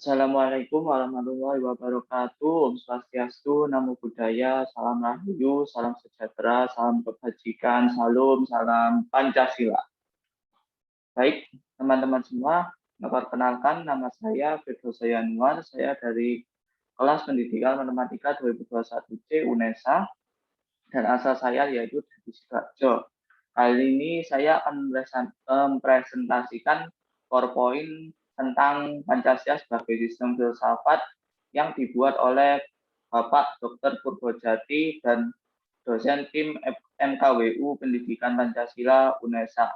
Assalamualaikum warahmatullahi wabarakatuh. Om Swastiastu, Namo Buddhaya, Salam Rahayu, Salam Sejahtera, Salam Kebajikan, Salam Pancasila. Baik, teman-teman semua, perkenalkan nama saya Firdaus Yanuar, saya dari kelas pendidikan matematika 2021C UNESA, dan asal saya yaitu dari Sidoarjo. Kali ini saya akan mempresentasikan PowerPoint tentang Pancasila sebagai sistem filsafat yang dibuat oleh Bapak Dr. Purbojati dan dosen tim MKWU Pendidikan Pancasila UNESA.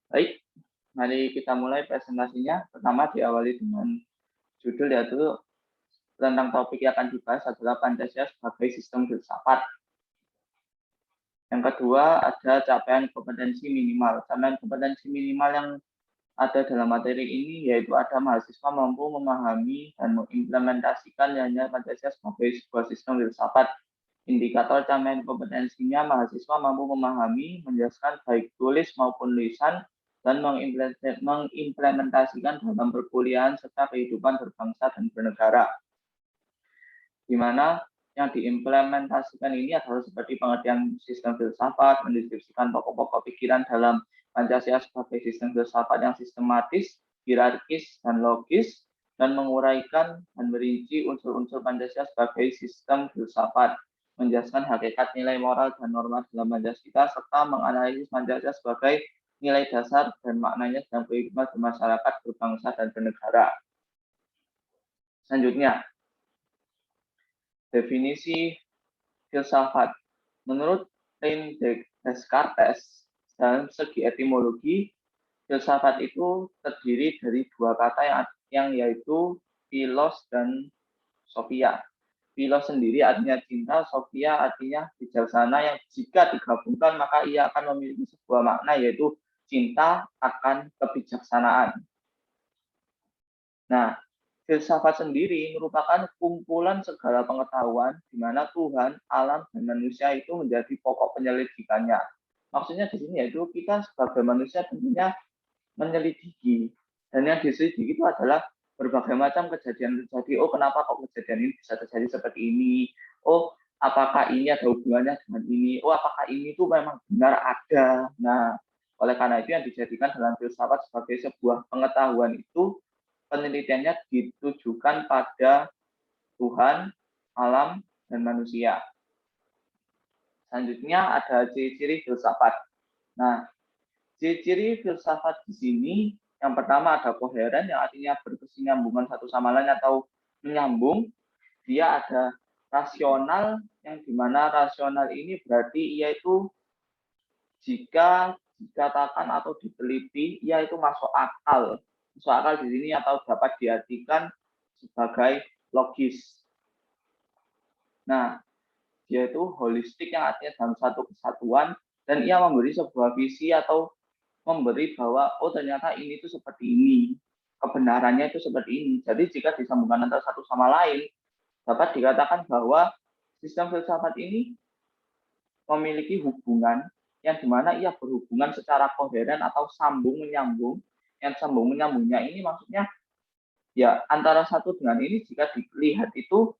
Baik, mari kita mulai presentasinya. Pertama diawali dengan judul, yaitu tentang topik yang akan dibahas adalah Pancasila sebagai sistem filsafat. Yang kedua ada capaian kompetensi minimal. Capaian kompetensi minimal yang ada dalam materi ini yaitu ada mahasiswa mampu memahami dan mengimplementasikan nilai Pancasila sebagai sebuah sistem filsafat. Indikator capaian kompetensinya mahasiswa mampu memahami, menjelaskan baik tulis maupun lisan, dan mengimplementasikan dalam perkuliahan serta kehidupan berbangsa dan bernegara. Di mana yang diimplementasikan ini adalah seperti pengertian sistem filsafat, mendeskripsikan pokok-pokok pikiran dalam Pancasila sebagai sistem filsafat yang sistematis, hierarkis, dan logis, dan menguraikan dan merinci unsur-unsur Pancasila sebagai sistem filsafat, menjelaskan hakikat nilai moral dan norma dalam Pancasila, serta menganalisis Pancasila sebagai nilai dasar dan maknanya dalam kehidupan bermasyarakat, berbangsa, dan bernegara. Selanjutnya, definisi filsafat. Menurut René Descartes, dalam segi etimologi, filsafat itu terdiri dari dua kata yang yaitu philos dan sophia. Philos sendiri artinya cinta, sophia artinya bijaksana, yang jika digabungkan maka ia akan memiliki sebuah makna yaitu cinta akan kebijaksanaan. Nah, filsafat sendiri merupakan kumpulan segala pengetahuan di mana Tuhan, alam, dan manusia itu menjadi pokok penyelidikannya. Maksudnya di sini yaitu kita sebagai manusia tentunya menyelidiki, dan yang diselidiki itu adalah berbagai macam kejadian terjadi. Oh, kenapa kok kejadian ini bisa terjadi seperti ini? Oh, apakah ini ada hubungannya dengan ini? Oh, apakah ini tuh memang benar ada? Nah, oleh karena itu yang dijadikan dalam filsafat sebagai sebuah pengetahuan itu penelitiannya ditujukan pada Tuhan, alam, dan manusia. Selanjutnya ada ciri-ciri filsafat. Nah, ciri-ciri filsafat di sini yang pertama ada koheren, yang artinya berkesinambungan satu sama lain atau menyambung. Dia ada rasional, yang dimana rasional ini berarti ia itu jika dikatakan atau diteliti, ia itu masuk akal. Masuk akal di sini atau dapat diartikan sebagai logis. Nah, dia itu holistik, yang artinya dalam satu kesatuan, dan ia memberi sebuah visi atau memberi bahwa oh ternyata ini tuh seperti ini, kebenarannya itu seperti ini. Jadi jika disambungkan antara satu sama lain, dapat dikatakan bahwa sistem filsafat ini memiliki hubungan yang dimana ia berhubungan secara koheren atau sambung menyambung. Yang sambung menyambungnya ini maksudnya ya antara satu dengan ini jika dilihat itu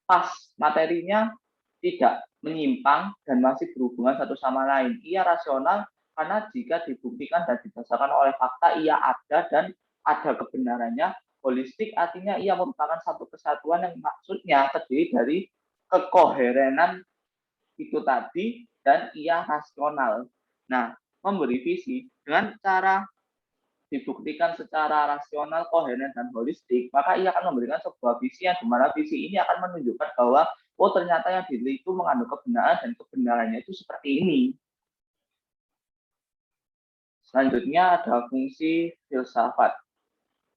pas materinya, tidak menyimpang dan masih berhubungan satu sama lain. Ia rasional karena jika dibuktikan dan didasarkan oleh fakta ia ada dan ada kebenarannya. Holistik artinya ia merupakan satu kesatuan yang maksudnya terdiri dari kekoherenan itu tadi dan ia rasional. Nah, memberi visi dengan cara dibuktikan secara rasional, koheren, dan holistik, maka ia akan memberikan sebuah visi yang dimana visi ini akan menunjukkan bahwa oh ternyata yang diri itu mengandung kebenaran dan kebenarannya itu seperti ini. Selanjutnya ada fungsi filsafat.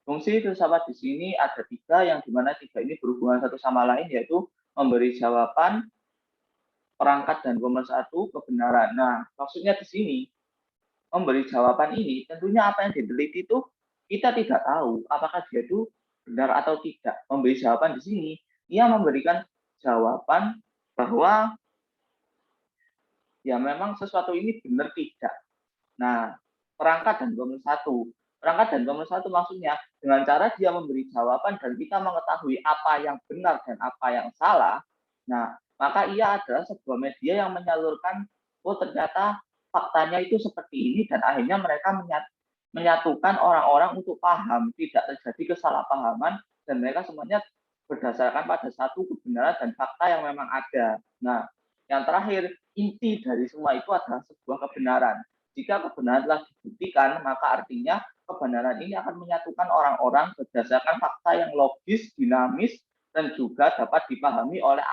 Fungsi filsafat di sini ada tiga, yang dimana tiga ini berhubungan satu sama lain, yaitu memberi jawaban, perangkat, dan pemersatu kebenaran. Nah, maksudnya di sini memberi jawaban ini, tentunya apa yang diteliti itu kita tidak tahu apakah dia itu benar atau tidak. Memberi jawaban di sini, ia memberikan jawaban bahwa ya memang sesuatu ini benar tidak. Nah, perangkat dan pemersatu. Perangkat dan pemersatu maksudnya dengan cara dia memberi jawaban dan kita mengetahui apa yang benar dan apa yang salah. Nah, maka ia adalah sebuah media yang menyalurkan, oh ternyata faktanya itu seperti ini, dan akhirnya mereka menyatukan orang-orang untuk paham, tidak terjadi kesalahpahaman, dan mereka semuanya berdasarkan pada satu kebenaran dan fakta yang memang ada. Nah, yang terakhir, inti dari semua itu adalah sebuah kebenaran. Jika kebenaran telah dibuktikan, maka artinya kebenaran ini akan menyatukan orang-orang berdasarkan fakta yang logis, dinamis, dan juga dapat dipahami oleh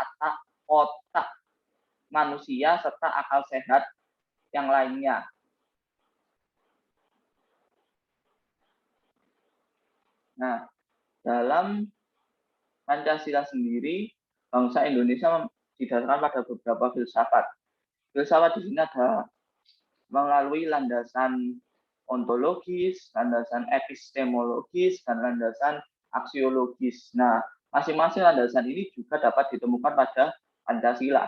otak manusia serta akal sehat yang lainnya. Nah, dalam Pancasila sendiri, bangsa Indonesia didasarkan pada beberapa filsafat. Filsafat di sini ada melalui landasan ontologis, landasan epistemologis, dan landasan aksiologis. Nah, masing-masing landasan ini juga dapat ditemukan pada Pancasila.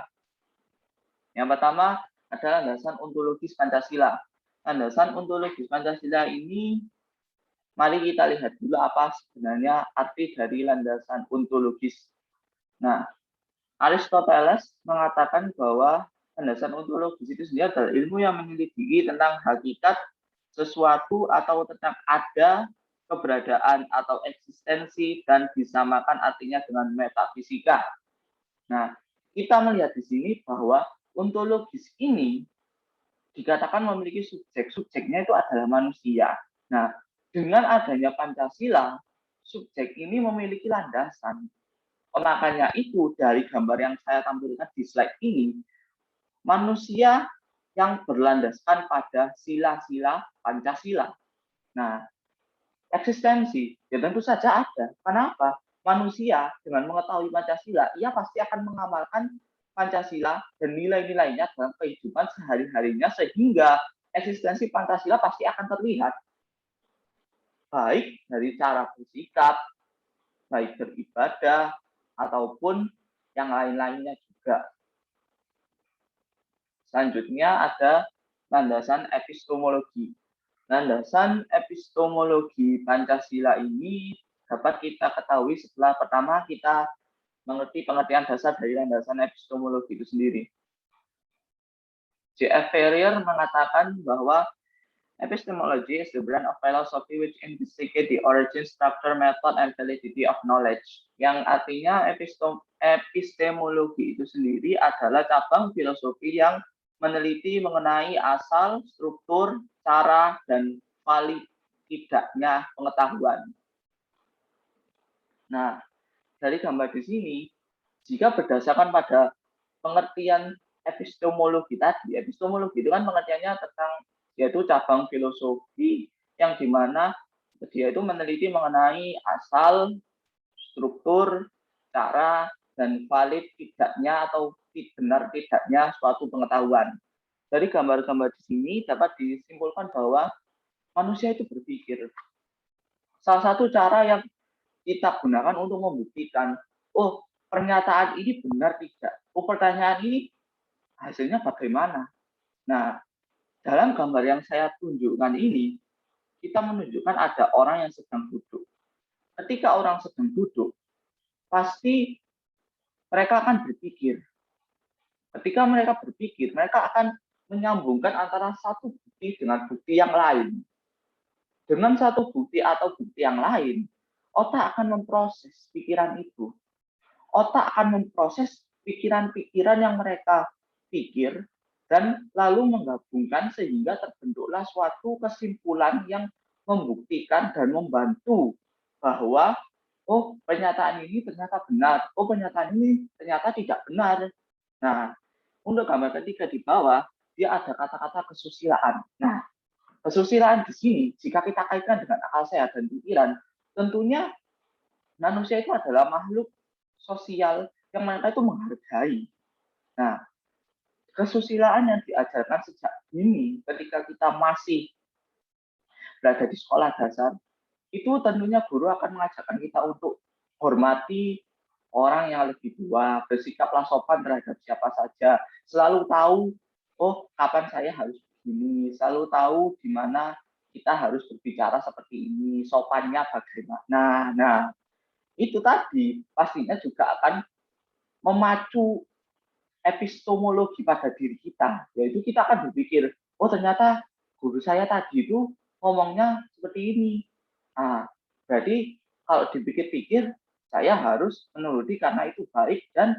Yang pertama adalah landasan ontologis Pancasila. Landasan ontologis Pancasila ini, mari kita lihat dulu apa sebenarnya arti dari landasan ontologis. Nah, Aristoteles mengatakan bahwa landasan ontologis itu sendiri adalah ilmu yang menyelidiki tentang hakikat sesuatu atau tentang ada, keberadaan atau eksistensi, dan disamakan artinya dengan metafisika. Nah, kita melihat di sini bahwa ontologis ini dikatakan memiliki subjek. Subjeknya itu adalah manusia. Nah, dengan adanya Pancasila, subjek ini memiliki landasan. Makanya itu dari gambar yang saya tampilkan di slide ini, manusia yang berlandaskan pada sila-sila Pancasila. Nah, eksistensi ya tentu saja ada. Kenapa? Manusia dengan mengetahui Pancasila, ia pasti akan mengamalkan Pancasila dan nilai-nilainya dalam kehidupan sehari-harinya, sehingga eksistensi Pancasila pasti akan terlihat. Baik dari cara bersikap, baik beribadah, ataupun yang lain-lainnya juga. Selanjutnya ada landasan epistemologi. Landasan epistemologi Pancasila ini dapat kita ketahui setelah pertama kita mengerti pengertian dasar dari landasan epistemologi itu sendiri. J.F. Ferrier mengatakan bahwa epistemology is the branch of philosophy which investigates the origin, structure, method, and validity of knowledge. Yang artinya epistemologi itu sendiri adalah cabang filosofi yang meneliti mengenai asal, struktur, cara, dan valid tidaknya pengetahuan. Nah, dari gambar di sini, jika berdasarkan pada pengertian epistemologi tadi, epistemologi itu kan pengertiannya tentang yaitu cabang filosofi yang dimana dia itu meneliti mengenai asal, struktur, cara, dan valid tidaknya atau benar tidaknya suatu pengetahuan. Dari gambar-gambar di sini dapat disimpulkan bahwa manusia itu berpikir. Salah satu cara yang kita gunakan untuk membuktikan, oh pernyataan ini benar tidak, oh pertanyaan ini hasilnya bagaimana. Nah, dalam gambar yang saya tunjukkan ini, kita menunjukkan ada orang yang sedang duduk. Ketika orang sedang duduk, pasti mereka akan berpikir. Ketika mereka berpikir, mereka akan menyambungkan antara satu bukti dengan bukti yang lain. Dengan satu bukti atau bukti yang lain, otak akan memproses pikiran itu. Otak akan memproses pikiran-pikiran yang mereka pikir dan lalu menggabungkan sehingga terbentuklah suatu kesimpulan yang membuktikan dan membantu bahwa oh pernyataan ini ternyata benar, oh pernyataan ini ternyata tidak benar. Nah, untuk gambar ketiga di bawah, dia ada kata-kata kesusilaan. Nah, kesusilaan di sini, jika kita kaitkan dengan akal sehat dan pikiran, tentunya manusia itu adalah makhluk sosial yang mereka itu menghargai. Nah, kesusilaan yang diajarkan sejak dini ketika kita masih berada di sekolah dasar, itu tentunya guru akan mengajarkan kita untuk hormati orang yang lebih tua, bersikaplah sopan terhadap siapa saja, selalu tahu, oh kapan saya harus begini, selalu tahu di mana kita harus berbicara seperti ini, sopannya bagaimana. Nah, itu tadi pastinya juga akan memacu epistemologi pada diri kita, yaitu kita akan berpikir, oh ternyata guru saya tadi itu ngomongnya seperti ini. Nah, berarti kalau dipikir-pikir, saya harus menuruti karena itu baik dan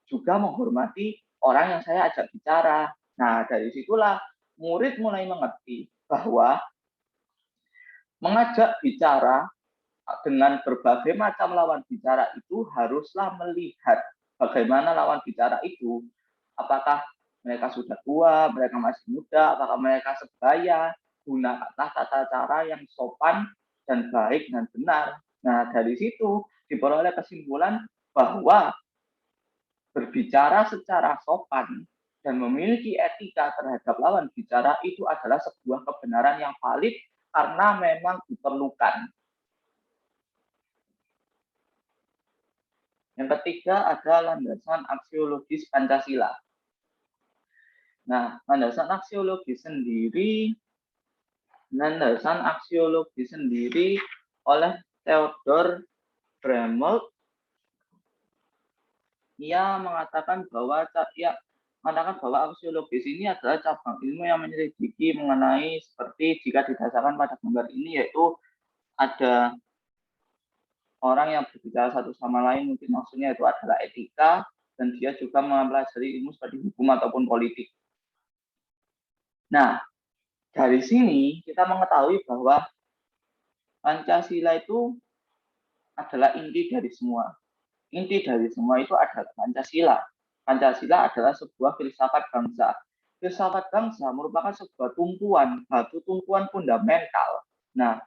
juga menghormati orang yang saya ajak bicara. Nah, dari situlah murid mulai mengerti bahwa mengajak bicara dengan berbagai macam lawan bicara itu haruslah melihat bagaimana lawan bicara itu. Apakah mereka sudah tua, mereka masih muda, apakah mereka sebaya, gunakanlah tata cara yang sopan dan baik dan benar. Nah, dari situ diperoleh kesimpulan bahwa berbicara secara sopan dan memiliki etika terhadap lawan bicara itu adalah sebuah kebenaran yang valid karena memang diperlukan. Yang ketiga ada landasan aksiologis Pancasila. Nah, landasan aksiologi sendiri oleh Theodor Bramel, ia mengatakan bahwa aksiologis ini adalah cabang ilmu yang menyelidiki mengenai seperti jika didasarkan pada gambar ini, yaitu ada orang yang berbicara satu sama lain, mungkin maksudnya itu adalah etika, dan dia juga mempelajari ilmu seperti hukum ataupun politik. Nah, dari sini kita mengetahui bahwa Pancasila itu adalah inti dari semua. Inti dari semua itu adalah Pancasila. Pancasila adalah sebuah filsafat bangsa. Filsafat bangsa merupakan sebuah batu tumpuan fundamental. Nah,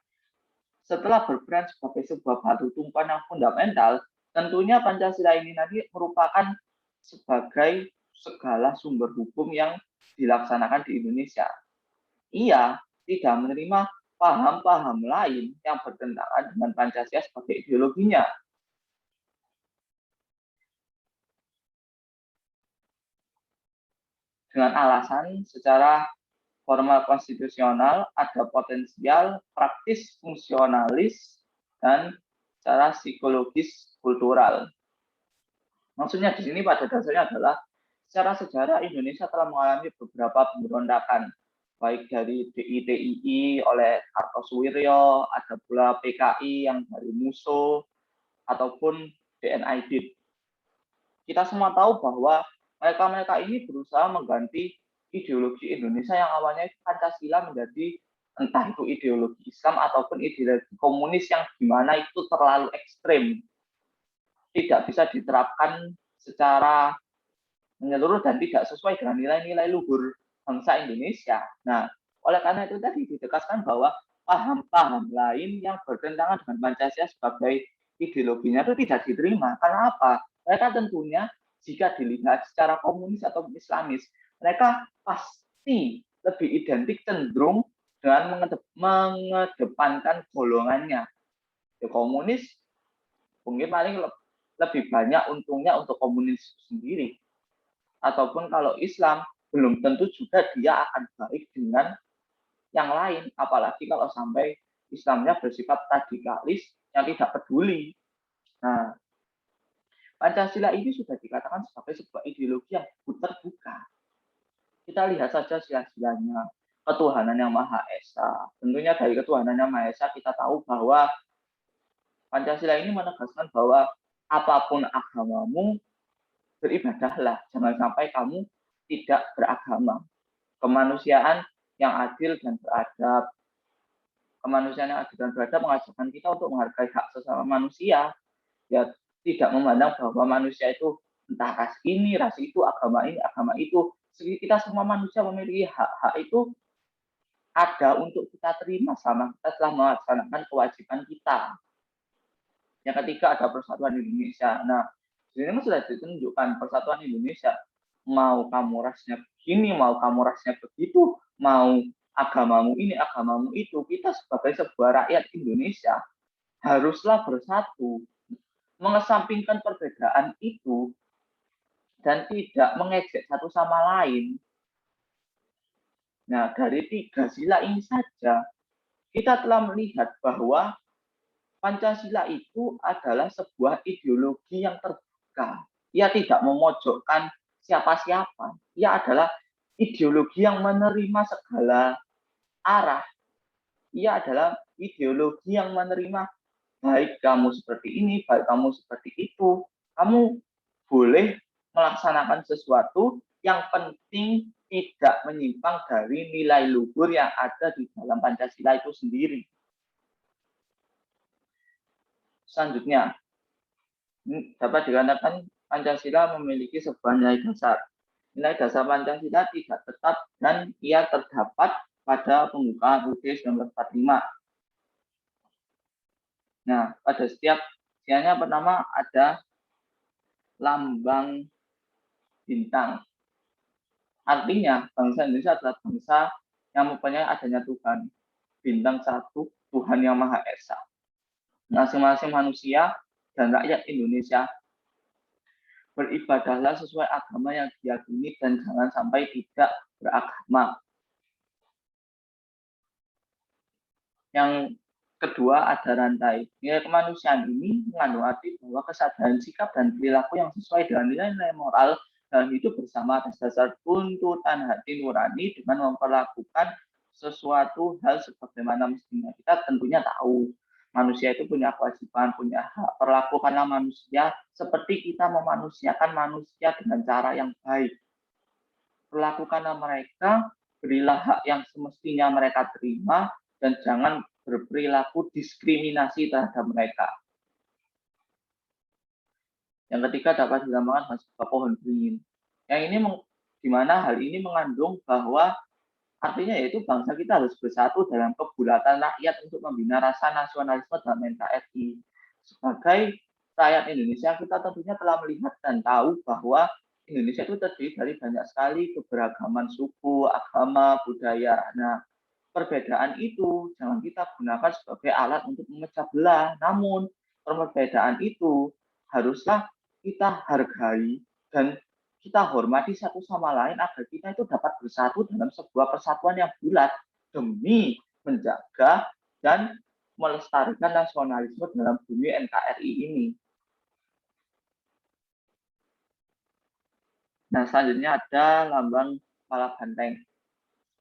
setelah berperan sebagai sebuah batu tumpuan yang fundamental, tentunya Pancasila ini nanti merupakan sebagai segala sumber hukum yang dilaksanakan di Indonesia. Ia tidak menerima paham-paham lain yang bertentangan dengan Pancasila sebagai ideologinya. Dengan alasan secara formal konstitusional, ada potensial praktis fungsionalis, dan secara psikologis kultural. Maksudnya di sini pada dasarnya adalah secara sejarah Indonesia telah mengalami beberapa pemberontakan, baik dari DITII oleh Kartosuwiryo, ada pula PKI yang dari Musso, ataupun DNID. Kita semua tahu bahwa mereka-mereka ini berusaha mengganti ideologi Indonesia yang awalnya Pancasila menjadi entah itu ideologi Islam ataupun ideologi komunis yang dimana itu terlalu ekstrim, tidak bisa diterapkan secara menyeluruh dan tidak sesuai dengan nilai-nilai luhur bangsa Indonesia. Nah, oleh karena itu tadi ditegaskan bahwa paham-paham lain yang bertentangan dengan Pancasila sebagai ideologinya itu tidak diterima. Karena apa? Mereka tentunya jika dilihat secara komunis atau Islamis, mereka pasti lebih identik cenderung dengan mengedepankan golongannya. Ya, komunis mungkin paling lebih banyak untungnya untuk komunis sendiri. Ataupun kalau Islam, belum tentu juga dia akan baik dengan yang lain. Apalagi kalau sampai Islamnya bersifat radikalis yang tidak peduli. Nah, Pancasila ini sudah dikatakan sebagai sebuah ideologi yang terbuka. Kita lihat saja sila-silanya, ketuhanan yang Maha Esa. Tentunya dari ketuhanan yang Maha Esa kita tahu bahwa Pancasila ini menegaskan bahwa apapun agamamu, beribadahlah. Jangan sampai kamu tidak beragama. Kemanusiaan yang adil dan beradab. Kemanusiaan yang adil dan beradab mengajarkan kita untuk menghargai hak sesama manusia. Ya, tidak memandang bahwa manusia itu entah ras ini, ras itu, agama ini, agama itu. Kita semua manusia memiliki hak-hak itu ada untuk kita terima selama kita telah melaksanakan kewajiban kita. Yang ketiga ada persatuan Indonesia. Nah, di sini sudah ditunjukkan persatuan Indonesia. Mau kamu rasnya begini, mau kamu rasnya begitu, mau agamamu ini, agamamu itu, kita sebagai sebuah rakyat Indonesia haruslah bersatu, mengesampingkan perbedaan itu dan tidak mengejek satu sama lain. Nah, dari 3 sila ini saja kita telah melihat bahwa Pancasila itu adalah sebuah ideologi yang terbuka. Ia tidak memojokkan siapa-siapa. Ia adalah ideologi yang menerima segala arah. Ia adalah ideologi yang menerima baik kamu seperti ini, baik kamu seperti itu. Kamu boleh melaksanakan sesuatu yang penting tidak menyimpang dari nilai luhur yang ada di dalam Pancasila itu sendiri. Selanjutnya, dapat dikatakan Pancasila memiliki sebuah nilai dasar. Nilai dasar Pancasila tidak tetap dan ia terdapat pada pembukaan UUD 1945. Nah, pada setiap sianya pertama ada lambang bintang. Artinya, bangsa Indonesia adalah bangsa yang mempunyai adanya Tuhan. Bintang satu, Tuhan yang Maha Esa. Masing-masing manusia dan rakyat Indonesia beribadahlah sesuai agama yang diyakini dan jangan sampai tidak beragama. Yang kedua ada rantai. Nilai kemanusiaan ini mengandung arti bahwa kesadaran sikap dan perilaku yang sesuai dengan nilai-nilai moral dalam hidup bersama atas dasar tuntutan hati nurani dengan memperlakukan sesuatu hal sebagaimana mestinya. Kita tentunya tahu manusia itu punya kewajiban, punya hak. Perlakukanlah manusia seperti kita memanusiakan manusia dengan cara yang baik. Perlakukanlah mereka, berilah hak yang semestinya mereka terima, dan jangan berperilaku diskriminasi terhadap mereka. Yang ketiga dapat dilambangkan dengan sebuah pohon beringin. Yang ini di mana hal ini mengandung bahwa artinya yaitu bangsa kita harus bersatu dalam kebulatan rakyat untuk membina rasa nasionalisme dalam NKRI. Sebagai rakyat Indonesia, kita tentunya telah melihat dan tahu bahwa Indonesia itu terdiri dari banyak sekali keberagaman suku, agama, budaya. Nah, perbedaan itu jangan kita gunakan sebagai alat untuk memecah belah. Namun, perbedaan itu haruslah kita hargai dan kita hormati satu sama lain agar kita itu dapat bersatu dalam sebuah persatuan yang bulat demi menjaga dan melestarikan nasionalisme dalam bumi NKRI ini. Nah, selanjutnya ada lambang kepala banteng.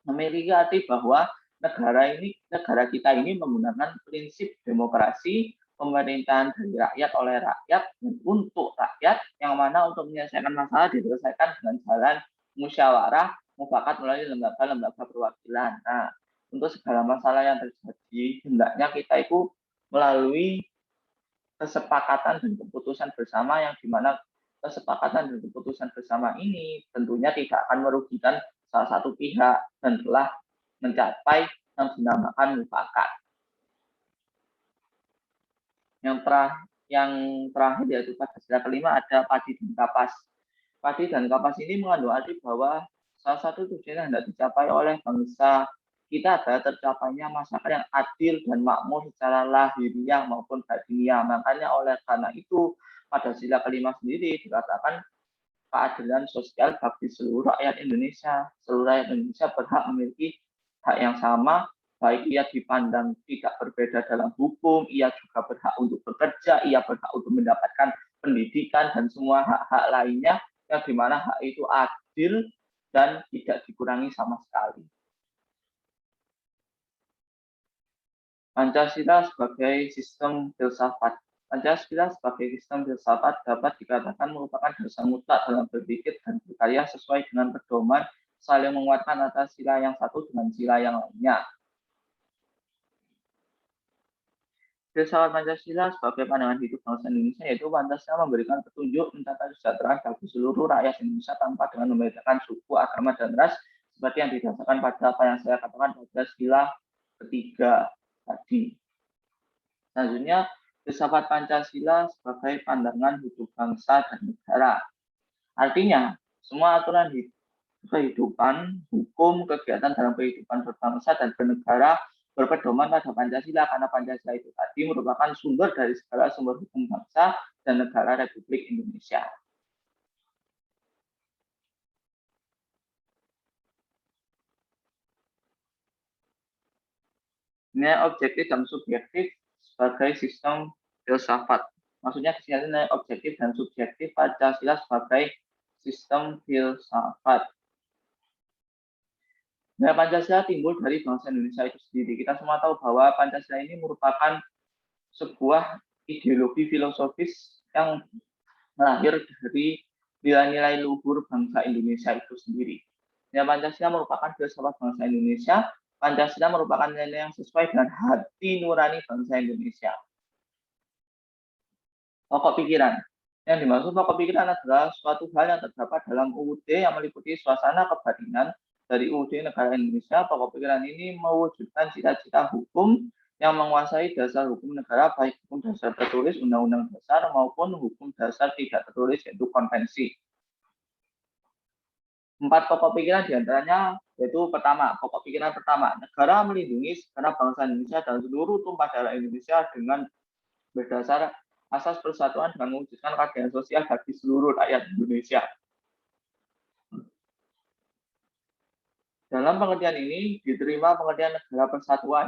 Memiliki arti bahwa negara kita ini menggunakan prinsip demokrasi, pemerintahan dari rakyat oleh rakyat dan untuk rakyat, yang mana untuk menyelesaikan masalah diselesaikan dengan jalan musyawarah mufakat melalui lembaga-lembaga perwakilan. Nah, untuk segala masalah yang terjadi, hendaknya kita itu melalui kesepakatan dan keputusan bersama yang dimana kesepakatan dan keputusan bersama ini tentunya tidak akan merugikan salah satu pihak dan telah mencapai yang dinamakan mufakat. Yang terakhir yaitu pada sila kelima ada padi dan kapas. Padi dan kapas ini mengandung arti bahwa salah satu tujuan yang hendak dicapai oleh bangsa kita adalah tercapainya masyarakat yang adil dan makmur secara lahiriah maupun batiniah. Makanya oleh karena itu pada sila kelima sendiri dikatakan keadilan sosial bagi seluruh rakyat Indonesia. Seluruh rakyat Indonesia berhak memiliki hak yang sama, baik ia dipandang tidak berbeda dalam hukum, ia juga berhak untuk bekerja, ia berhak untuk mendapatkan pendidikan dan semua hak-hak lainnya yang dimana hak itu adil dan tidak dikurangi sama sekali. Pancasila sebagai sistem filsafat. Pancasila sebagai sistem filsafat dapat dikatakan merupakan dasar mutlak dalam berpikir dan berkarya sesuai dengan pedoman saling menguatkan antara sila yang satu dengan sila yang lainnya. Filsafat Pancasila sebagai pandangan hidup bangsa Indonesia yaitu Pancasila memberikan petunjuk tentang kesejahteraan bagi seluruh rakyat Indonesia tanpa dengan membedakan suku, agama, dan ras seperti yang didasarkan pada apa yang saya katakan pada sila ketiga tadi. Selanjutnya, filsafat Pancasila sebagai pandangan hidup bangsa dan negara. Artinya, semua aturan kehidupan, hukum, kegiatan dalam kehidupan berbangsa dan bernegara berpedoman pada Pancasila karena Pancasila itu tadi merupakan sumber dari segala sumber hukum bangsa dan negara Republik Indonesia. Nilai objektif dan subjektif sebagai sistem filsafat. Maksudnya di sini nilai objektif dan subjektif Pancasila sebagai sistem filsafat. Nilai Pancasila timbul dari bangsa Indonesia itu sendiri. Kita semua tahu bahwa Pancasila ini merupakan sebuah ideologi filosofis yang lahir dari nilai-nilai luhur bangsa Indonesia itu sendiri. Nilai Pancasila merupakan filsafat bangsa Indonesia. Pancasila merupakan nilai yang sesuai dengan hati nurani bangsa Indonesia. Pokok pikiran. Yang dimaksud pokok pikiran adalah suatu hal yang terdapat dalam UUD yang meliputi suasana kebatinan dari UUD Negara Indonesia. Pokok pikiran ini mewujudkan cita-cita hukum yang menguasai dasar hukum negara, baik hukum dasar tertulis Undang-Undang Dasar maupun hukum dasar tidak tertulis yaitu konvensi. 4 pokok pikiran diantaranya yaitu pertama, pokok pikiran pertama, negara melindungi segenap bangsa Indonesia dan seluruh tumpah darah Indonesia dengan berdasar asas persatuan dan mewujudkan keadilan sosial bagi seluruh rakyat Indonesia. Dalam pengertian ini diterima pengertian negara persatuan,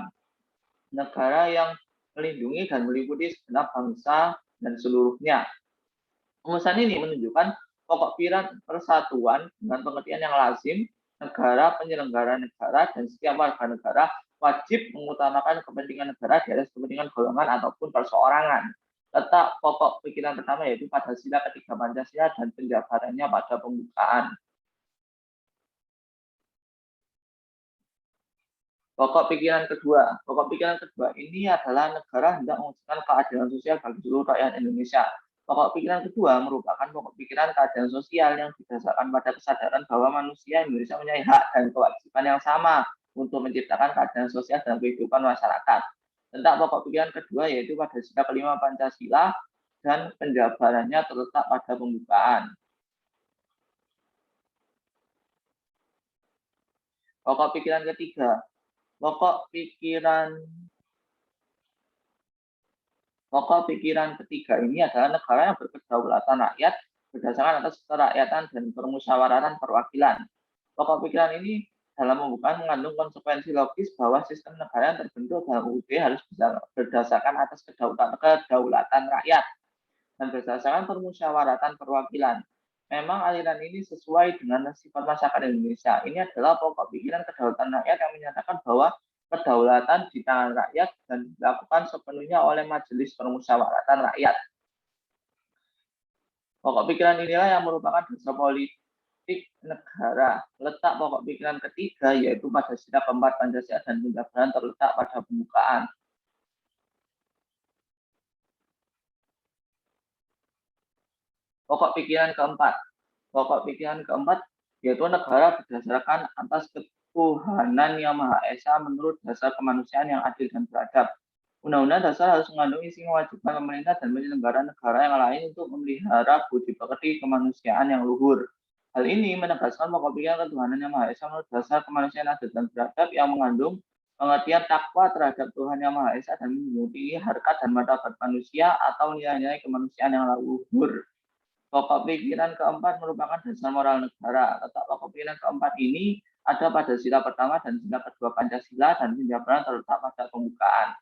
negara yang melindungi dan meliputi segenap bangsa dan seluruhnya. Rumusan ini menunjukkan pokok pikiran persatuan dengan pengertian yang lazim, negara, penyelenggara negara, dan setiap warga negara wajib mengutamakan kepentingan negara di atas kepentingan golongan ataupun perseorangan. Letak pokok pikiran pertama yaitu pada sila ketiga Pancasila dan penjabarannya pada pembukaan. Pokok pikiran kedua ini adalah negara hendak mewujudkan keadilan sosial bagi seluruh rakyat Indonesia. Pokok pikiran kedua merupakan pokok pikiran keadilan sosial yang didasarkan pada kesadaran bahwa manusia Indonesia mempunyai hak dan kewajiban yang sama untuk menciptakan keadilan sosial dalam kehidupan masyarakat. Letak pokok pikiran kedua yaitu pada sila kelima Pancasila dan penjabarannya terletak pada pembukaan. Pokok pikiran ketiga. Pokok pikiran ketiga ini adalah negara yang berkedaulatan rakyat berdasarkan atas kerakyatan dan permusyawaratan perwakilan. Pokok pikiran ini dalam pembukaan mengandung konsekuensi logis bahwa sistem negara yang terbentuk dalam UUD harus berdasarkan atas kedaulatan rakyat dan berdasarkan permusyawaratan perwakilan. Memang aliran ini sesuai dengan sifat masyarakat Indonesia. Ini adalah pokok pikiran kedaulatan rakyat yang menyatakan bahwa kedaulatan di tangan rakyat dan dilakukan sepenuhnya oleh Majelis Permusyawaratan Rakyat. Pokok pikiran inilah yang merupakan dasar politik negara. Letak pokok pikiran ketiga yaitu pada sila keempat Pancasila dan penjabaran terletak pada pembukaan. Pokok pikiran keempat yaitu negara berdasarkan atas ketuhanan yang Maha Esa menurut dasar kemanusiaan yang adil dan beradab. Undang-undang dasar harus mengandung isi kewajiban pemerintah dan penyelenggara negara yang lain untuk memelihara budi pekerti kemanusiaan yang luhur. Hal ini menegaskan pokok pikiran ketuhanan yang Maha Esa menurut dasar kemanusiaan adil dan beradab yang mengandung pengertian takwa terhadap Tuhan yang Maha Esa dan menjunjung harkat dan martabat manusia atau nilai-nilai kemanusiaan yang luhur. Pokok pikiran keempat merupakan dasar moral negara. Letak pokok pikiran keempat ini ada pada sila pertama dan sila kedua Pancasila dan penjabaran terletak pada pembukaan.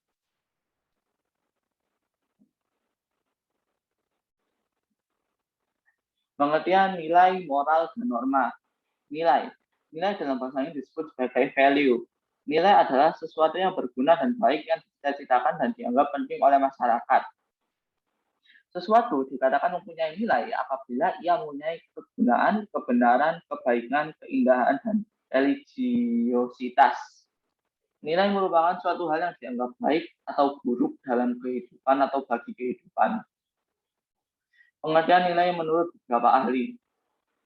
Pengertian nilai, moral, dan norma. Nilai dalam bahasa ini disebut sebagai value. Nilai adalah sesuatu yang berguna dan baik yang dicita-citakan dan dianggap penting oleh masyarakat. Sesuatu dikatakan mempunyai nilai apabila ia mempunyai kegunaan, kebenaran, kebaikan, keindahan, dan religiositas. Nilai merupakan suatu hal yang dianggap baik atau buruk dalam kehidupan atau bagi kehidupan. Pengertian nilai menurut beberapa ahli.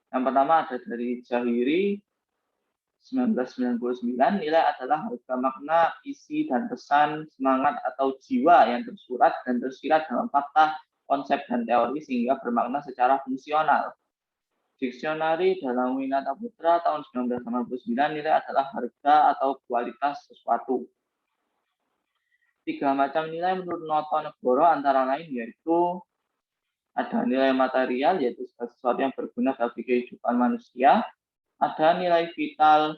Yang pertama ada dari Jahiri 1999, nilai adalah harga makna, isi, dan pesan, semangat atau jiwa yang tersurat dan tersirat dalam fakta, konsep, dan teori sehingga bermakna secara fungsional. Diksionari dalam Winata Putra tahun 1989, nilai adalah harga atau kualitas sesuatu. 3 macam nilai menurut Noto Negoro antara lain yaitu ada nilai material, yaitu sesuatu yang berguna bagi kehidupan manusia. Ada nilai vital,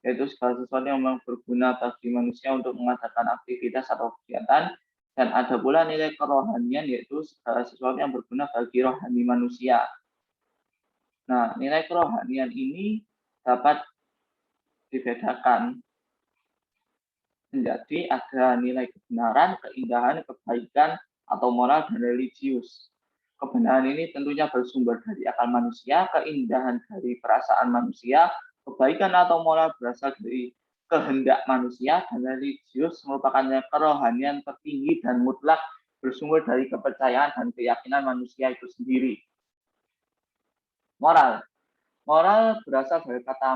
yaitu segala sesuatu yang memang berguna bagi manusia untuk mengadakan aktivitas atau kegiatan. Dan ada pula nilai kerohanian, yaitu segala sesuatu yang berguna bagi rohani manusia. Nah, nilai kerohanian ini dapat dibedakan menjadi ada nilai kebenaran, keindahan, kebaikan, atau moral dan religius. Kebenaran ini tentunya bersumber dari akal manusia, keindahan dari perasaan manusia, kebaikan atau moral berasal dari kehendak manusia, dan religius merupakan kerohanian tertinggi dan mutlak bersumber dari kepercayaan dan keyakinan manusia itu sendiri. Moral. Moral berasal dari kata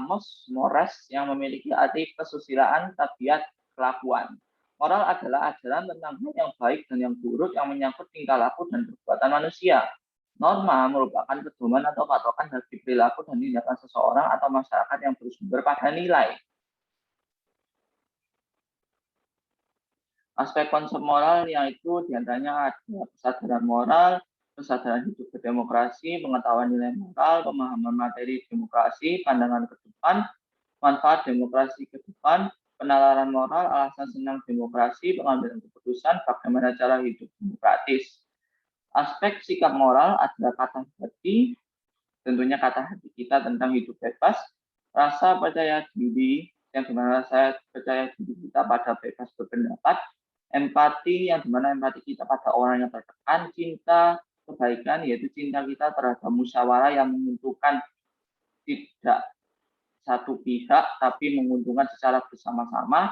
mores yang memiliki arti kesusilaan, tabiat, kelakuan. Moral adalah ajaran tentang hal yang baik dan yang buruk yang menyangkut tingkah laku dan perbuatan manusia. Norma merupakan pedoman atau patokan bagi perilaku dan tindakan seseorang atau masyarakat yang bersumber pada nilai. Aspek konsep moral yaitu diantaranya ada kesadaran moral, kesadaran hidup berdemokrasi, pengetahuan nilai moral, pemahaman materi demokrasi, pandangan ke depan, manfaat demokrasi ke depan, penalaran moral, alasan senang demokrasi, pengambilan keputusan, bagaimana cara hidup demokratis. Aspek sikap moral adalah kata hati, tentunya kata hati kita tentang hidup bebas, rasa percaya diri, yang dimana saya percaya diri kita pada bebas berpendapat, empati, yang dimana empati kita pada orang yang tertekan, cinta, kebaikan, yaitu cinta kita terhadap musyawarah yang menentukan tidak satu pihak, tapi menguntungkan secara bersama-sama.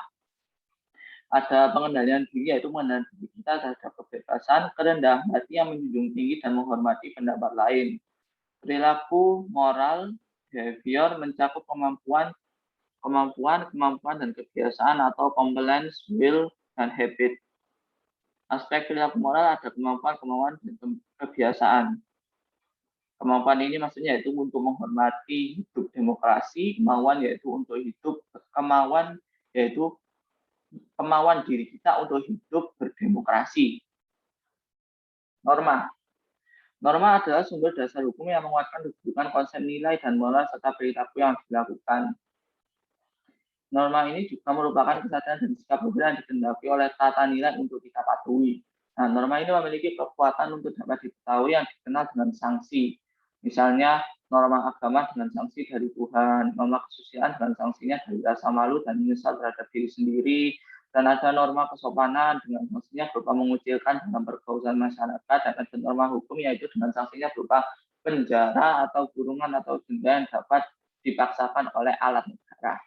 Ada pengendalian diri, yaitu mengendalikan diri kita terhadap kebebasan, kerendahan hati yang menjunjung tinggi dan menghormati pendapat lain. Perilaku moral, behavior mencakup kemampuan, dan kebiasaan atau compliance, will, dan habit. Aspek perilaku moral ada kemampuan, dan kebiasaan. Kemampuan ini maksudnya yaitu untuk menghormati hidup demokrasi, kemauan diri kita untuk hidup berdemokrasi. Norma. Norma adalah sumber dasar hukum yang menguatkan kedudukan konsep nilai dan moral serta perilaku yang dilakukan. Norma ini juga merupakan kesadaran dan sikap budaya yang dikendaki oleh tata nilai untuk kita patuhi. Nah, norma ini memiliki kekuatan untuk dapat diketahui yang dikenal dengan sanksi. Misalnya, norma agama dengan sanksi dari Tuhan, norma kesusilaan dengan sanksinya dari rasa malu dan menyesal terhadap diri sendiri, dan ada norma kesopanan dengan sanksinya berupa mengucilkan dalam pergaulan masyarakat, dan ada norma hukum yaitu dengan sanksinya berupa penjara atau kurungan atau denda yang dapat dipaksakan oleh alat negara.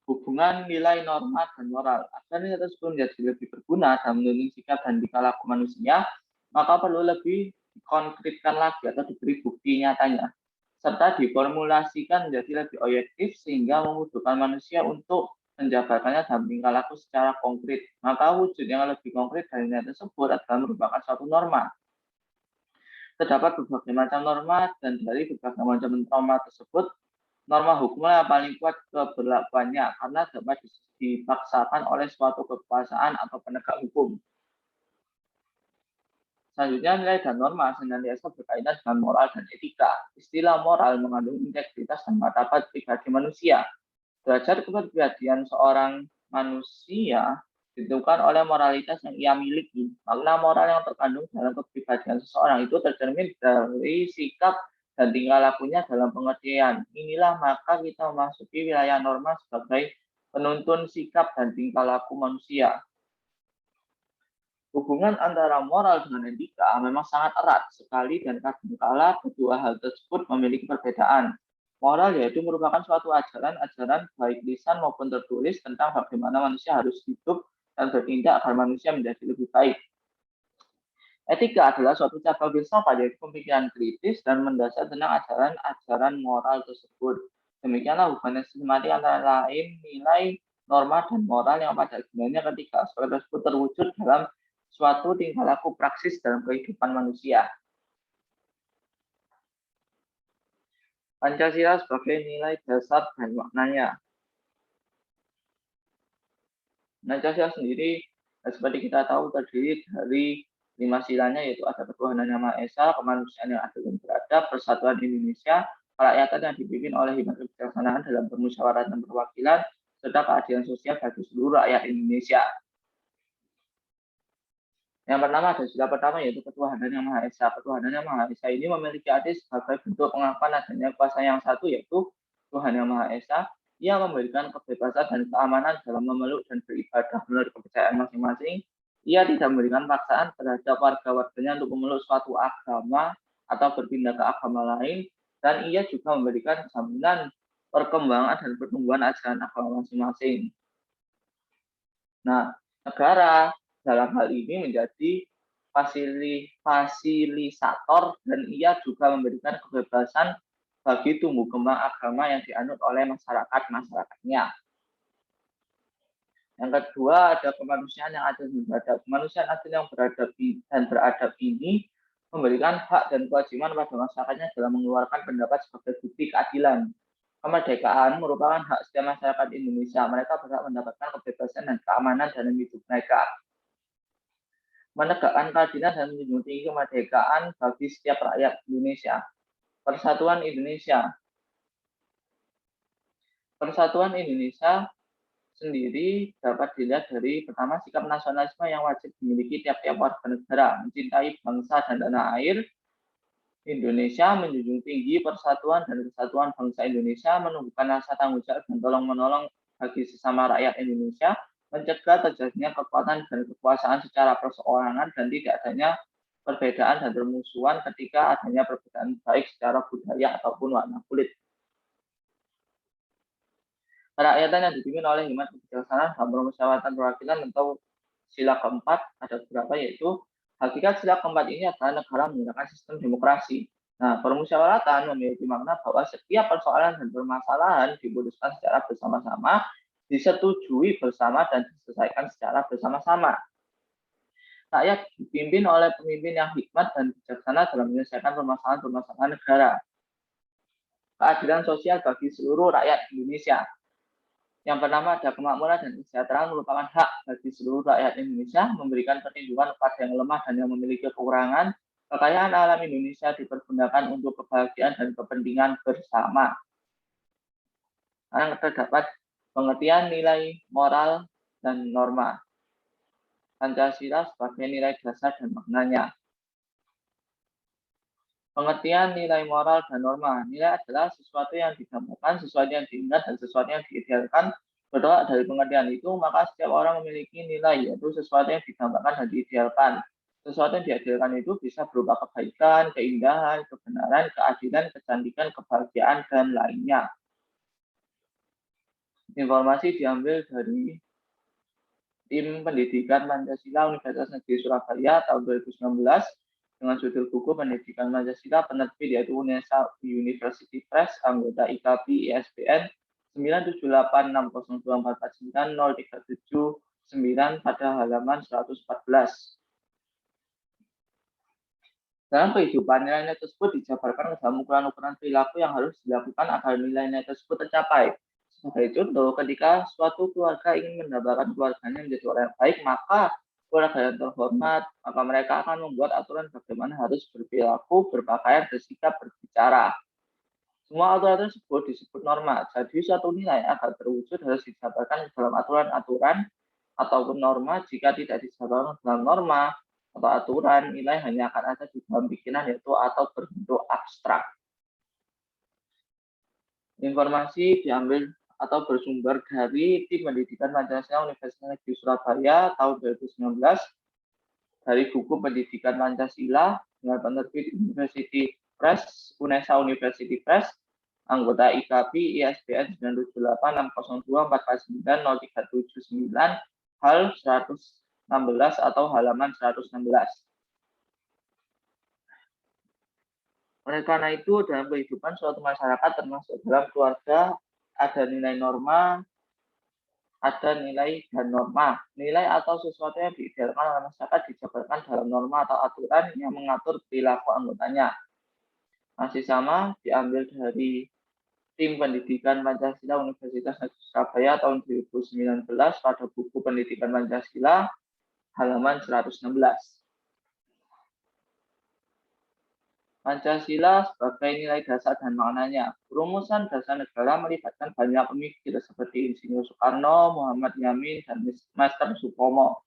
Hubungan nilai norma dan moral. Agar nilai tersebut menjadi lebih berguna dan menuntun sikap dan tingkah laku manusia, maka perlu lebih dikonkretkan lagi atau diberi bukti nyatanya, serta diformulasikan menjadi lebih objektif sehingga memudahkan manusia untuk menjabarkannya dalam tingkah laku secara konkret. Maka wujud yang lebih konkret dari nilai tersebut adalah merupakan suatu norma. Terdapat berbagai macam norma dan dari berbagai macam norma tersebut, norma hukumnya paling kuat keberlakuannya karena dapat dipaksakan oleh suatu kekuasaan atau penegak hukum. Selanjutnya, nilai dan norma senantiasa berkaitan dengan moral dan etika. Istilah moral mengandung integritas dan martabat pribadi manusia. Derajat kepribadian seorang manusia ditentukan oleh moralitas yang ia miliki. Makna moral yang terkandung dalam kepribadian seseorang itu tercermin dari sikap dan tingkah lakunya dalam pengertian. Inilah maka kita memasuki wilayah norma sebagai penuntun sikap dan tingkah laku manusia. Hubungan antara moral dengan etika memang sangat erat sekali dan kadangkala kedua hal tersebut memiliki perbedaan. Moral yaitu merupakan suatu ajaran baik lisan maupun tertulis tentang bagaimana manusia harus hidup dan bertindak agar manusia menjadi lebih baik. Etika adalah suatu cabang filsafat yaitu pemikiran kritis dan mendasar tentang ajaran-ajaran moral tersebut. Demikianlah hubungan sistematik antara lain nilai, norma, dan moral yang pada akhirnya ketika aspek tersebut terwujud dalam suatu tingkah laku praksis dalam kehidupan manusia. Pancasila sebagai nilai dasar dan maknanya. Pancasila sendiri, seperti kita tahu, terdiri dari 5 silanya, yaitu ada ketuhanan yang Maha Esa, kemanusiaan yang adil dan beradab, persatuan Indonesia, kerakyatan yang dipimpin oleh hikmat kebijaksanaan dalam permusyawaratan perwakilan, serta keadilan sosial bagi seluruh rakyat Indonesia. Yang pertama ada sila pertama yaitu ketuhanan yang Maha Esa. Ketuhanan yang Maha Esa ini memiliki arti sebagai bentuk pengakuan adanya kuasa yang satu yaitu Tuhan yang Maha Esa. Ia memberikan kebebasan dan keamanan dalam memeluk dan beribadah menurut kepercayaan masing-masing. Ia tidak memberikan paksaan terhadap warga-warganya untuk memeluk suatu agama atau berpindah ke agama lain, dan ia juga memberikan jaminan perkembangan dan pertumbuhan ajaran agama masing-masing. Nah, negara dalam hal ini menjadi fasilitator dan ia juga memberikan kebebasan bagi tumbuh kembang agama yang dianut oleh masyarakatnya. Yang kedua ada kemanusiaan yang adil dan beradab. Kemanusiaan adil yang beradab ini memberikan hak dan kewajiban pada masyarakatnya dalam mengeluarkan pendapat sebagai bukti keadilan. Kemerdekaan merupakan hak setiap masyarakat Indonesia. Mereka berhak mendapatkan kebebasan dan keamanan dalam hidup mereka. Menegakkan keadilan dan menjunjung tinggi kemerdekaan bagi setiap rakyat Indonesia. Persatuan Indonesia sendiri dapat dilihat dari pertama sikap nasionalisme yang wajib dimiliki tiap-tiap warga negara, mencintai bangsa dan tanah air Indonesia, menjunjung tinggi persatuan dan kesatuan bangsa Indonesia, menumbuhkan rasa tanggung jawab dan tolong-menolong bagi sesama rakyat Indonesia, mencegah terjadinya kekuatan dan kekuasaan secara perseorangan dan tidak adanya perbedaan dan permusuhan ketika adanya perbedaan baik secara budaya ataupun warna kulit. Kerakyatan yang dipimpin oleh hikmat kebijaksanaan dalam permusyawaratan perwakilan atau sila keempat ada beberapa, yaitu hakikat sila keempat ini adalah negara menggunakan sistem demokrasi. Nah, permusyawaratan memiliki makna bahwa setiap persoalan dan permasalahan diputuskan secara bersama-sama, disetujui bersama dan diselesaikan secara bersama-sama. Rakyat dipimpin oleh pemimpin yang hikmat dan bijaksana dalam menyelesaikan permasalahan-permasalahan negara. Keadilan sosial bagi seluruh rakyat Indonesia. Yang pertama ada kemakmuran dan kesejahteraan merupakan hak bagi seluruh rakyat Indonesia, memberikan perlindungan kepada yang lemah dan yang memiliki kekurangan. Kekayaan alam Indonesia dipergunakan untuk kebahagiaan dan kepentingan bersama. Karena terdapat pengertian nilai moral dan norma. Pancasila sebagai nilai dasar dan maknanya. Pengertian nilai moral dan norma. Nilai adalah sesuatu yang didambakan, sesuatu yang diingat, dan sesuatu yang diidealkan. Bertolak dari pengertian itu, maka setiap orang memiliki nilai, yaitu sesuatu yang didambakan dan diidealkan. Sesuatu yang diidealkan itu bisa berupa kebaikan, keindahan, kebenaran, keadilan, kecantikan, kebahagiaan, dan lainnya. Informasi diambil dari Tim Pendidikan Pancasila Universitas Negeri Surabaya tahun 2019 dengan judul buku Pendidikan Pancasila, penerbit yaitu UNESA University Press, anggota IKAPI ISBN 97864490379 pada halaman 114. Dalam kehidupan, nilai-nilai tersebut dijabarkan ke dalam ukuran-ukuran perilaku yang harus dilakukan agar nilai-nilai tersebut tercapai. Sebagai contoh, ketika suatu keluarga ingin mendambakan keluarganya menjadi orang yang baik, maka keluarga yang terhormat, maka mereka akan membuat aturan bagaimana harus berperilaku, berpakaian, bersikap, berbicara. Semua aturan tersebut disebut norma. Jadi suatu nilai agar terwujud harus dijabarkan ke dalam aturan-aturan ataupun norma. Jika tidak dijabarkan dalam norma atau aturan, nilai hanya akan ada di dalam pikiran yaitu atau berbentuk abstrak. Informasi diambil atau bersumber dari Tim Pendidikan Pancasila Universitas Negeri Surabaya tahun 2019 dari buku Pendidikan Pancasila dengan penerbit University Press, UNESA University Press, anggota IKAPI ISBN 97864490379 hal 116 atau halaman 116. Oleh karena itu, dalam kehidupan suatu masyarakat termasuk dalam keluarga ada nilai norma, ada nilai dan norma. Nilai atau sesuatu yang diidealkan oleh masyarakat dijabarkan dalam norma atau aturan yang mengatur perilaku anggotanya. Masih sama diambil dari Tim Pendidikan Pancasila Universitas Negeri Surabaya tahun 2019 pada buku Pendidikan Pancasila halaman 116. Pancasila sebagai nilai dasar dan maknanya. Rumusan dasar negara melibatkan banyak pemikir seperti Insinyur Soekarno, Muhammad Yamin, dan Master Supomo.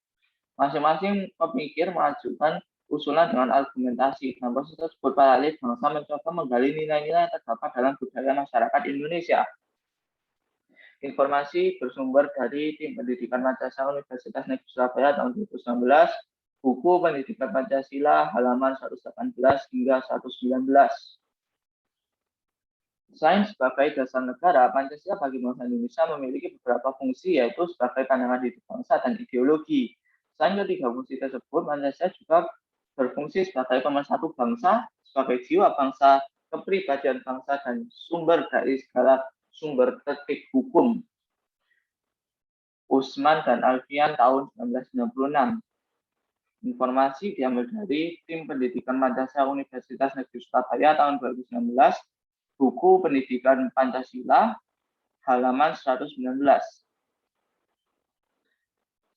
Masing-masing pemikir mengajukan usulan dengan argumentasi. Dalam proses tersebut, para ahli bangsa mencoba menggali nilai-nilai yang terdapat dalam budaya masyarakat Indonesia. Informasi bersumber dari Tim Pendidikan Pancasila Universitas Negeri Surabaya tahun 2019, buku Pendidikan Pancasila halaman 118 hingga 119. Selain sebagai dasar negara, Pancasila bagi bangsa Indonesia memiliki beberapa fungsi, yaitu sebagai pandangan hidup bangsa dan ideologi. Selain ketiga fungsi tersebut, Pancasila juga berfungsi sebagai pemersatu bangsa, sebagai jiwa bangsa, kepribadian bangsa, dan sumber dari segala sumber tertib hukum. Usman dan Alfian tahun 1996. Informasi diambil dari Tim Pendidikan Pancasila Universitas Negeri Surabaya tahun 2019, buku Pendidikan Pancasila, halaman 119.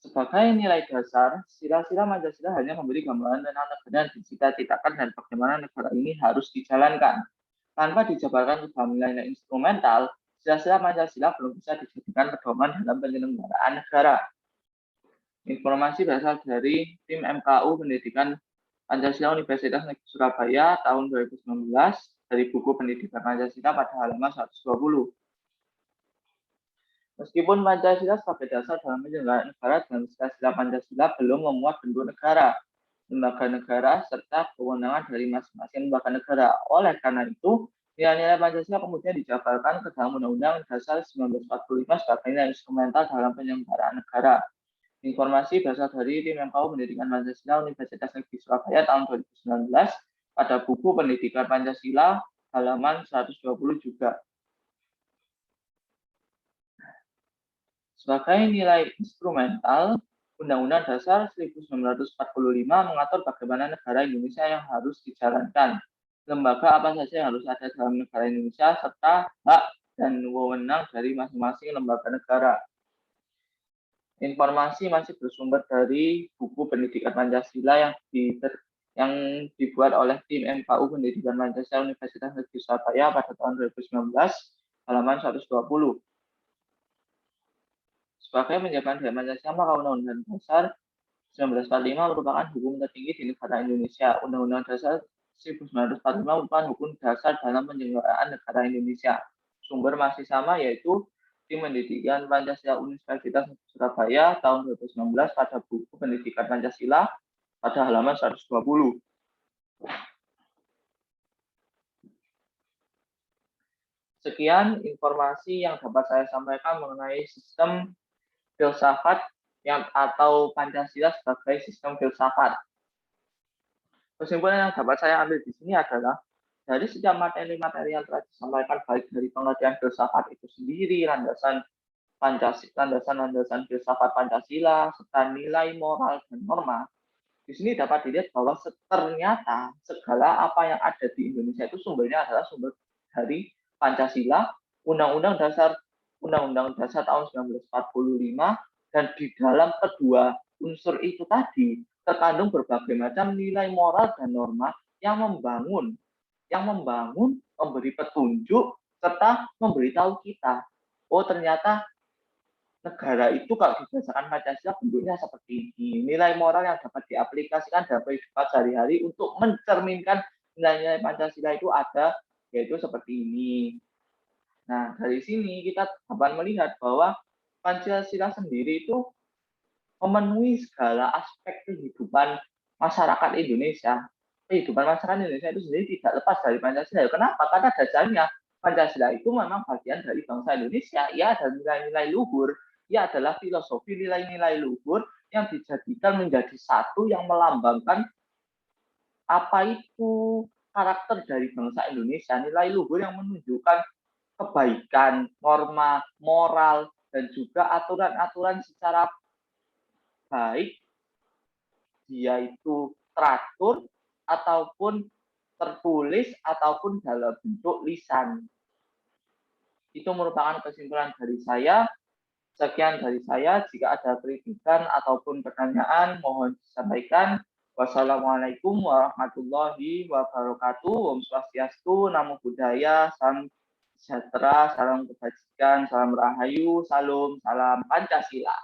Sebagai nilai dasar, sila-sila Pancasila hanya memberi gambaran tentang negara yang dicita-citakan dan bagaimana negara ini harus dijalankan. Tanpa dijabarkan ke dalam nilai instrumental, sila-sila Pancasila belum bisa dijadikan pedoman dalam penyelenggaraan negara. Informasi berasal dari Tim MKU Pendidikan Pancasila Universitas Negeri Surabaya tahun 2019 dari buku Pendidikan Pancasila pada halaman 120. Meskipun Pancasila sebagai dasar dalam penyelenggaraan negara dan sila-sila Pancasila belum memuat bentuk negara, lembaga negara, serta kewenangan dari masing-masing lembaga negara. Oleh karena itu, nilai-nilai Pancasila kemudian dijabarkan ke dalam Undang-Undang Dasar 1945 sebagai nilai instrumental dalam penyelenggaraan negara. Informasi berasal dari Tim MKU Pendidikan Pancasila Universitas Negeri Surabaya tahun 2019 pada buku Pendidikan Pancasila halaman 120 juga. Sebagai nilai instrumental, Undang-Undang Dasar 1945 mengatur bagaimana negara Indonesia yang harus dijalankan, lembaga apa saja yang harus ada dalam negara Indonesia, serta hak dan wewenang dari masing-masing lembaga negara. Informasi masih bersumber dari buku Pendidikan Pancasila yang dibuat oleh Tim MKU Pendidikan Pancasila Universitas Negeri Surabaya pada tahun 2019, halaman 120. Sebagai penjagaan dari Pancasila, maka Undang-Undang Dasar 1945 merupakan hukum tertinggi di negara Indonesia. Undang-Undang Dasar 1945 merupakan hukum dasar dalam penyelenggaraan negara Indonesia. Sumber masih sama, yaitu Tim Pendidikan Pancasila Universitas Surabaya tahun 2019 pada buku Pendidikan Pancasila pada halaman 120. Sekian informasi yang dapat saya sampaikan mengenai sistem filsafat atau Pancasila sebagai sistem filsafat. Kesimpulan yang dapat saya ambil di sini adalah dari setiap materi-materi yang telah disampaikan, baik dari pengertian filsafat itu sendiri, landasan filsafat Pancasila, serta nilai moral dan norma, di sini dapat dilihat bahwa ternyata segala apa yang ada di Indonesia itu sumbernya adalah sumber dari Pancasila, Undang-Undang Dasar tahun 1945, dan di dalam kedua unsur itu tadi terkandung berbagai macam nilai moral dan norma yang membangun, memberi petunjuk, serta memberitahu kita, oh ternyata negara itu kalau berdasarkan Pancasila bentuknya seperti ini. Nilai moral yang dapat diaplikasikan dalam kehidupan sehari-hari untuk mencerminkan nilai-nilai Pancasila itu ada, yaitu seperti ini. Nah, dari sini kita dapat melihat bahwa Pancasila sendiri itu memenuhi segala aspek kehidupan masyarakat Indonesia. Kehidupan masyarakat Indonesia itu sendiri tidak lepas dari Pancasila. Kenapa? Karena dasarnya Pancasila itu memang bagian dari bangsa Indonesia. Ia ada nilai-nilai luhur, ia adalah filosofi nilai-nilai luhur yang dijadikan menjadi satu yang melambangkan apa itu karakter dari bangsa Indonesia. Nilai luhur yang menunjukkan kebaikan, norma, moral, dan juga aturan-aturan secara baik, dia itu teratur ataupun tertulis ataupun dalam bentuk lisan. Itu merupakan kesimpulan dari saya. Sekian dari saya. Jika ada kritikan ataupun pertanyaan, mohon disampaikan. Wassalamualaikum warahmatullahi wabarakatuh. Om Swastiastu, Namo Buddhaya, salam sejahtera, salam kebajikan, salam rahayu, salam Pancasila.